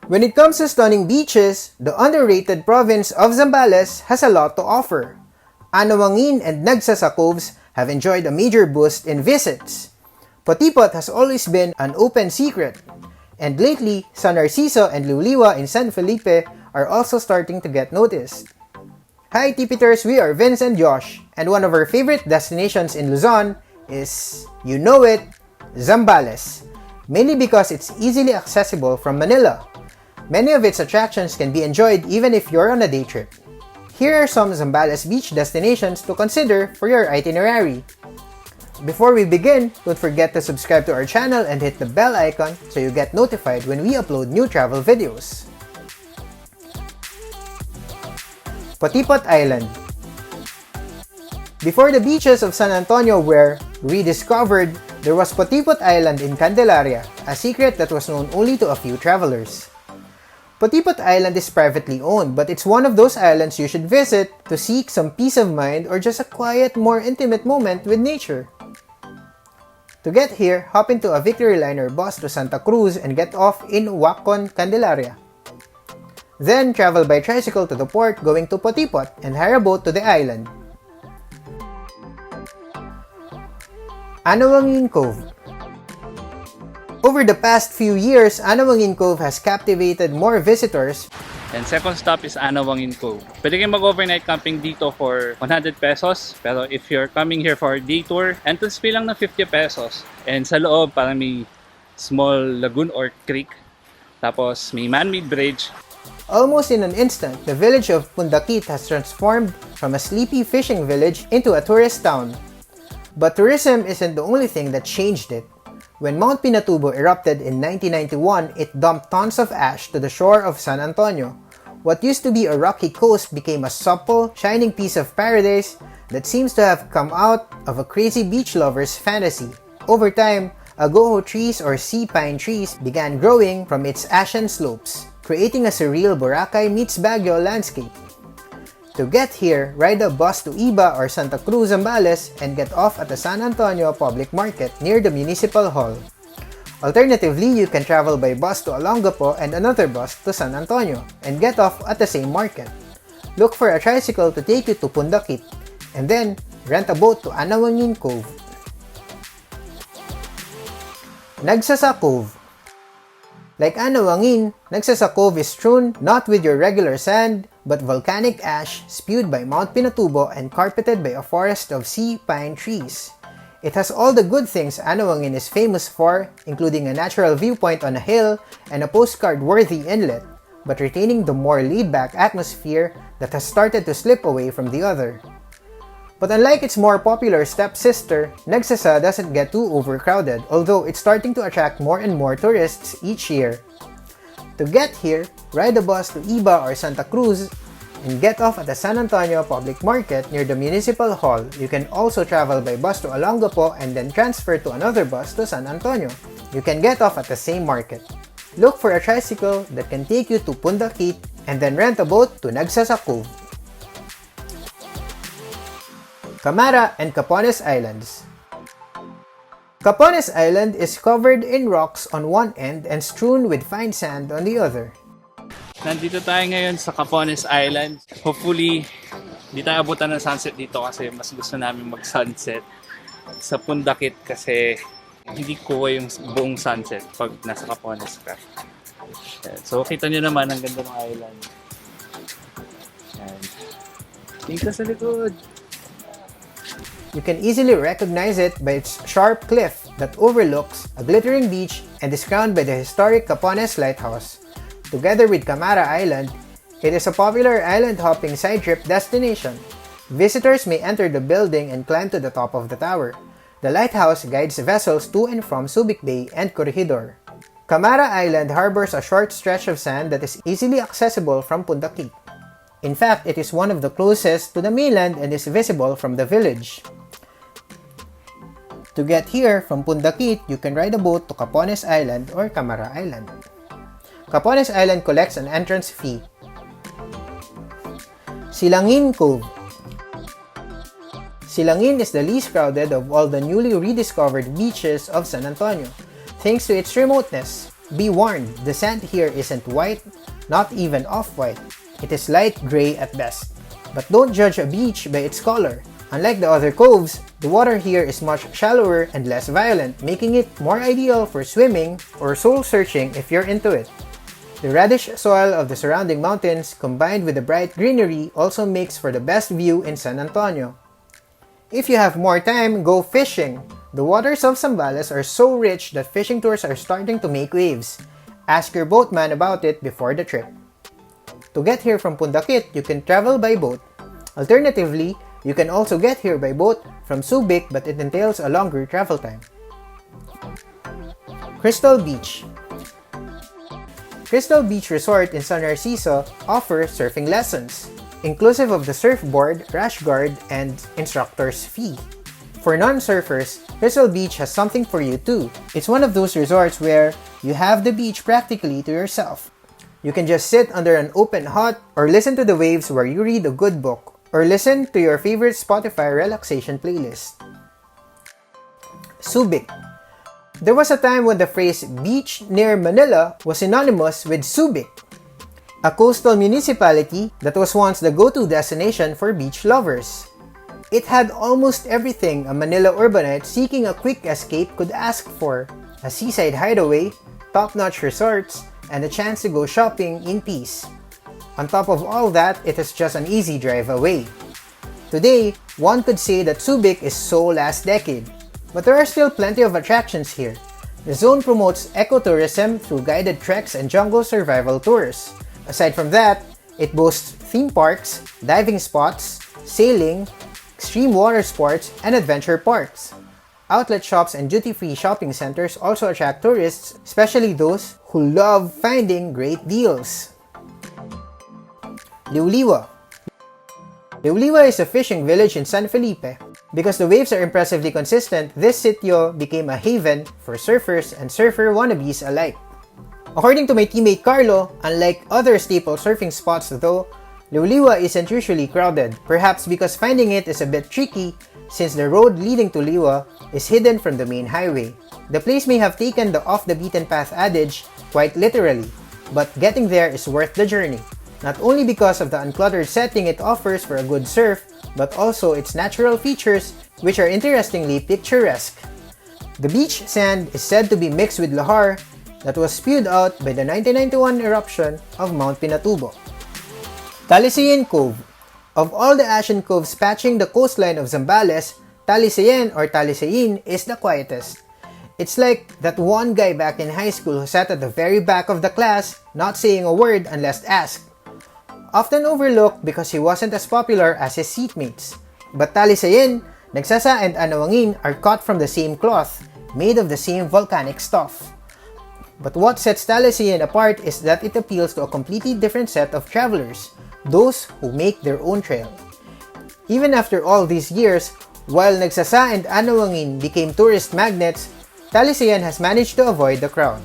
When it comes to stunning beaches, the underrated province of Zambales has a lot to offer. Anawangin and Nagsasa Coves have enjoyed a major boost in visits. Potipot has always been an open secret, and lately, San Narciso and Luliwa in San Felipe are also starting to get noticed. Hi Tipiters, we are Vince and Josh, and one of our favorite destinations in Luzon is, you know it, Zambales, mainly because it's easily accessible from Manila. Many of its attractions can be enjoyed even if you're on a day trip. Here are some Zambales beach destinations to consider for your itinerary. Before we begin, don't forget to subscribe to our channel and hit the bell icon so you get notified when we upload new travel videos. Potipot Island. Before the beaches of San Antonio were rediscovered, there was Potipot Island in Candelaria, a secret that was known only to a few travelers. Potipot Island is privately owned, but it's one of those islands you should visit to seek some peace of mind or just a quiet, more intimate moment with nature. To get here, hop into a Victory Liner bus to Santa Cruz and get off in Wacon, Candelaria. Then, travel by tricycle to the port going to Potipot and hire a boat to the island. Anawangin Cove. Over the past few years, Anawangin Cove has captivated more visitors. And second stop is Anawangin Cove. Pwede kayong mag-overnight camping dito for 100 pesos. Pero if you're coming here for a day tour, entrance fee lang na 50 pesos. And sa loob, parang may small lagoon or creek. Tapos may man-made bridge. Almost in an instant, the village of Pundakit has transformed from a sleepy fishing village into a tourist town. But tourism isn't the only thing that changed it. When Mount Pinatubo erupted in 1991, it dumped tons of ash to the shore of San Antonio. What used to be a rocky coast became a supple, shining piece of paradise that seems to have come out of a crazy beach lover's fantasy. Over time, agoho trees or sea pine trees began growing from its ashen slopes, creating a surreal Boracay meets Baguio landscape. To get here, ride a bus to Iba or Santa Cruz, Zambales and get off at the San Antonio Public Market near the Municipal Hall. Alternatively, you can travel by bus to Olongapo and another bus to San Antonio and get off at the same market. Look for a tricycle to take you to Pundakit and then rent a boat to Anawangin Cove. Nagsasa Cove. Like Anawangin, Nagsasa Cove is strewn not with your regular sand, but volcanic ash spewed by Mount Pinatubo and carpeted by a forest of sea pine trees. It has all the good things Anawangin is famous for, including a natural viewpoint on a hill and a postcard-worthy inlet, but retaining the more laid-back atmosphere that has started to slip away from the other. But unlike its more popular stepsister, Nagsasa doesn't get too overcrowded, although it's starting to attract more and more tourists each year. To get here, ride a bus to Iba or Santa Cruz and get off at the San Antonio Public Market near the Municipal Hall. You can also travel by bus to Olongapo and then transfer to another bus to San Antonio. You can get off at the same market. Look for a tricycle that can take you to Pundakit and then rent a boat to Nagsasa Cove. Camara and Capones Islands. Capones Island is covered in rocks on one end and strewn with fine sand on the other. Nandito tayo ngayon sa Capones Island. Hopefully, hindi tayo abutan ng sunset dito kasi mas gusto namin mag-sunset sa Pundakit kasi hindi kuha yung buong sunset pag nasa Capones ka. So, kita nyo naman ang ganda ng island. Tingnan sa likod. You can easily recognize it by its sharp cliff that overlooks a glittering beach and is crowned by the historic Capones Lighthouse. Together with Camara Island, it is a popular island-hopping side trip destination. Visitors may enter the building and climb to the top of the tower. The lighthouse guides vessels to and from Subic Bay and Corregidor. Camara Island harbors a short stretch of sand that is easily accessible from Pundakit. In fact, it is one of the closest to the mainland and is visible from the village. To get here from Pundakit, you can ride a boat to Capones Island or Camara Island. Capones Island collects an entrance fee. Silangin Cove. Silangin is the least crowded of all the newly rediscovered beaches of San Antonio, thanks to its remoteness. Be warned, the sand here isn't white, not even off-white. It is light gray at best. But don't judge a beach by its color. Unlike the other coves, the water here is much shallower and less violent, making it more ideal for swimming or soul-searching if you're into it. The reddish soil of the surrounding mountains combined with the bright greenery also makes for the best view in San Antonio. If you have more time, go fishing. The waters of Zambales are so rich that fishing tours are starting to make waves. Ask your boatman about it before the trip. To get here from Pundakit, you can travel by boat. Alternatively, you can also get here by boat from Subic, but it entails a longer travel time. Crystal Beach. Crystal Beach Resort in San Narciso offers surfing lessons, inclusive of the surfboard, rash guard, and instructor's fee. For non-surfers, Crystal Beach has something for you too. It's one of those resorts where you have the beach practically to yourself. You can just sit under an open hut or listen to the waves while you read a good book or listen to your favorite Spotify relaxation playlist. Subic. There was a time when the phrase beach near Manila was synonymous with Subic, a coastal municipality that was once the go-to destination for beach lovers. It had almost everything a Manila urbanite seeking a quick escape could ask for: a seaside hideaway, top-notch resorts, and a chance to go shopping in peace. On top of all that, it is just an easy drive away. Today, one could say that Subic is so last decade, but there are still plenty of attractions here. The zone promotes ecotourism through guided treks and jungle survival tours. Aside from that, it boasts theme parks, diving spots, sailing, extreme water sports, and adventure parks. Outlet shops and duty-free shopping centers also attract tourists, especially those who love finding great deals. Liuliwa. Liuliwa is a fishing village in San Felipe. Because the waves are impressively consistent, this sitio became a haven for surfers and surfer wannabes alike. According to my teammate Carlo, unlike other staple surfing spots though, Liuliwa isn't usually crowded, perhaps because finding it is a bit tricky since the road leading to Liwa is hidden from the main highway. The place may have taken the off-the-beaten-path adage quite literally, but getting there is worth the journey. Not only because of the uncluttered setting it offers for a good surf, but also its natural features, which are interestingly picturesque. The beach sand is said to be mixed with lahar that was spewed out by the 1991 eruption of Mount Pinatubo. Talisayan Cove. Of all the ashen coves patching the coastline of Zambales, Talisayan or Talisayin is the quietest. It's like that one guy back in high school who sat at the very back of the class, not saying a word unless asked. Often overlooked because he wasn't as popular as his seatmates. But Talisayan, Nagsasa and Anawangin are cut from the same cloth, made of the same volcanic stuff. But what sets Talisayan apart is that it appeals to a completely different set of travelers, those who make their own trail. Even after all these years, while Nagsasa and Anawangin became tourist magnets, Talisayan has managed to avoid the crowd.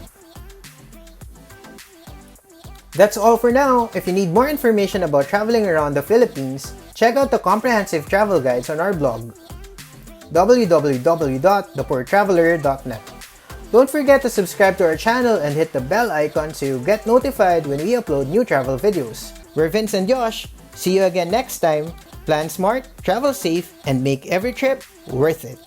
That's all for now. If you need more information about traveling around the Philippines, check out the comprehensive travel guides on our blog, www.thepoortraveler.net. Don't forget to subscribe to our channel and hit the bell icon to get notified when we upload new travel videos. We're Vince and Josh. See you again next time. Plan smart, travel safe, and make every trip worth it.